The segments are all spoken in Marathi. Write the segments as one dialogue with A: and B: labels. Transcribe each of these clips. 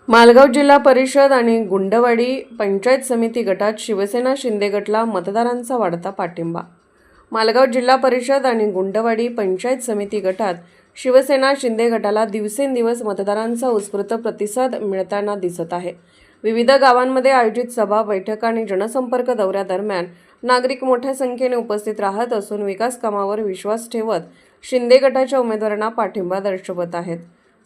A: मालगाव जिल्हा परिषद आणि गुंडवाडी पंचायत समिती गटात शिवसेना शिंदे गटला मतदारांचा वाढता पाठिंबा। मालगाव जिल्हा परिषद आणि गुंडवाडी पंचायत समिती गटात शिवसेना शिंदे गटाला दिवसेंदिवस मतदारांचा उत्स्फूर्त प्रतिसाद मिळताना दिसत आहे। विविध गावांमध्ये आयोजित सभा, बैठका आणि जनसंपर्क दौऱ्यादरम्यान नागरिक मोठ्या संख्येने उपस्थित राहत असून विकास कामावर विश्वास ठेवत शिंदे गटाच्या उमेदवारांना पाठिंबा दर्शवत आहेत।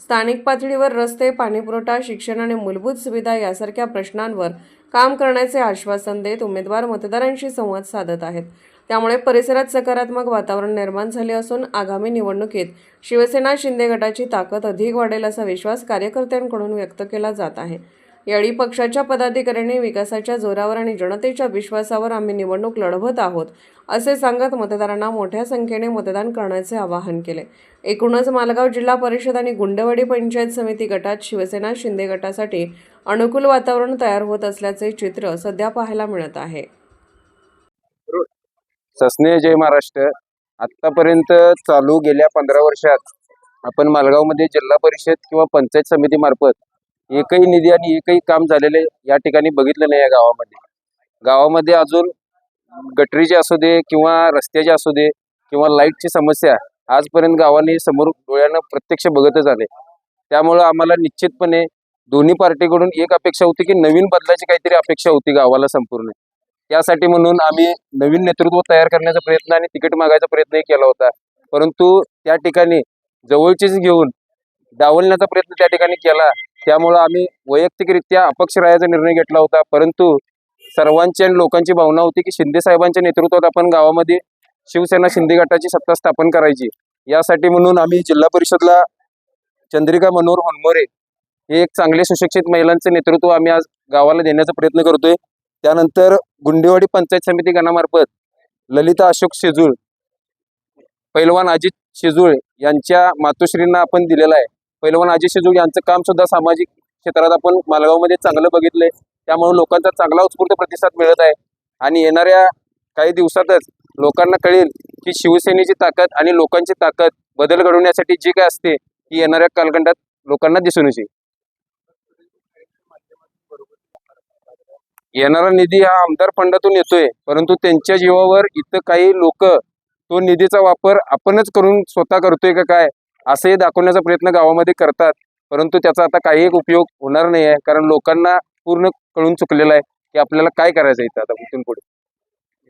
A: स्थानिक पातळीवर रस्ते, पाणीपुरवठा, शिक्षण आणि मूलभूत सुविधा यासारख्या प्रश्नांवर काम करण्याचे आश्वासन देत उमेदवार मतदारांशी संवाद साधत आहेत। त्यामुळे परिसरात सकारात्मक वातावरण निर्माण झाले असून आगामी निवडणुकीत शिवसेना शिंदे गटाची ताकद अधिक वाढेल असा विश्वास कार्यकर्त्यांकडून व्यक्त केला जात आहे। यावेळी पक्षाच्या पदाधिकाऱ्यांनी विकासाच्या जोरावर आणि जनतेच्या विश्वासावर आम्ही निवडणूक लढवत आहोत असे सांगत मतदारांना मोठ्या संख्येने मतदान करण्याचे आवाहन केले। एकूणच मालगाव जिल्हा परिषद आणि गुंडवाडी पंचायत समिती गटात शिवसेना शिंदे गटासाठी अनुकूल वातावरण तयार होत असल्याचे चित्र सध्या पाहायला मिळत आहे।
B: सस्ने जय महाराष्ट्र। आतापर्यंत चालू गेल्या 15 वर्षात आपण मालगावमध्ये जिल्हा परिषद किंवा पंचायत समिती मार्फत एकही निधी आणि एकही काम झालेले या ठिकाणी बघितलं नाही। या गावामध्ये अजून गटरीचे असू दे किंवा रस्त्याचे असू दे किंवा लाईटची समस्या आजपर्यंत गावाने समोर डोळ्यानं प्रत्यक्ष बघतच आले। त्यामुळे आम्हाला निश्चितपणे दोन्ही पार्टीकडून एक अपेक्षा होती की नवीन बदलाची काहीतरी अपेक्षा होती गावाला संपूर्ण। त्यासाठी म्हणून आम्ही नवीन नेतृत्व तयार करण्याचा प्रयत्न आणि तिकीट मागायचा प्रयत्नही केला होता, परंतु त्या ठिकाणी जवळचीच घेऊन डावलण्याचा प्रयत्न त्या ठिकाणी केला। त्यामुळे आम्ही वैयक्तिकरित्या अपक्ष राहायचा निर्णय घेतला होता, परंतु सर्वांची आणि लोकांची भावना होती की शिंदे साहेबांच्या नेतृत्वात आपण गावामध्ये शिवसेना शिंदे गटाची सत्ता स्थापन करायची। यासाठी म्हणून आम्ही जिल्हा परिषदला चंद्रिका मनोहर होनमोरे हे एक चांगले सुशिक्षित महिलांचे नेतृत्व आम्ही आज गावाला देण्याचा प्रयत्न करतोय। त्यानंतर गुंडेवाडी पंचायत समिती गणामार्फत ललिता अशोक शेजूळ, पैलवान अजित शेजूळ यांच्या मातोश्रींना आपण दिलेला आहे। पैलवान अजित शेजूळ यांचं काम सुद्धा सामाजिक क्षेत्रात आपण मालगावमध्ये चांगलं बघितलंय, त्यामुळे लोकांचा चांगला उत्स्फूर्त प्रतिसाद मिळत आहे। आणि येणाऱ्या काही दिवसातच लोकांना कळेल की शिवसेनेची ताकद आणि लोकांची ताकद बदल घडवण्यासाठी जी काय असते ती येणाऱ्या कालखंडात लोकांना दिसून येईल। येणारा निधी हा आमदार फंडातून येतोय, परंतु त्यांच्या जीवावर इथं काही लोक तो निधीचा वापर आपणच करून स्वतः करतोय का काय असे दाखवण्याचा प्रयत्न गावामध्ये करतात, परंतु त्याचा आता काही एक उपयोग होणार नाही आहे, कारण लोकांना पूर्ण कळून चुकलेला आहे की आपल्याला काय करायचं इथं आता इथून पुढे।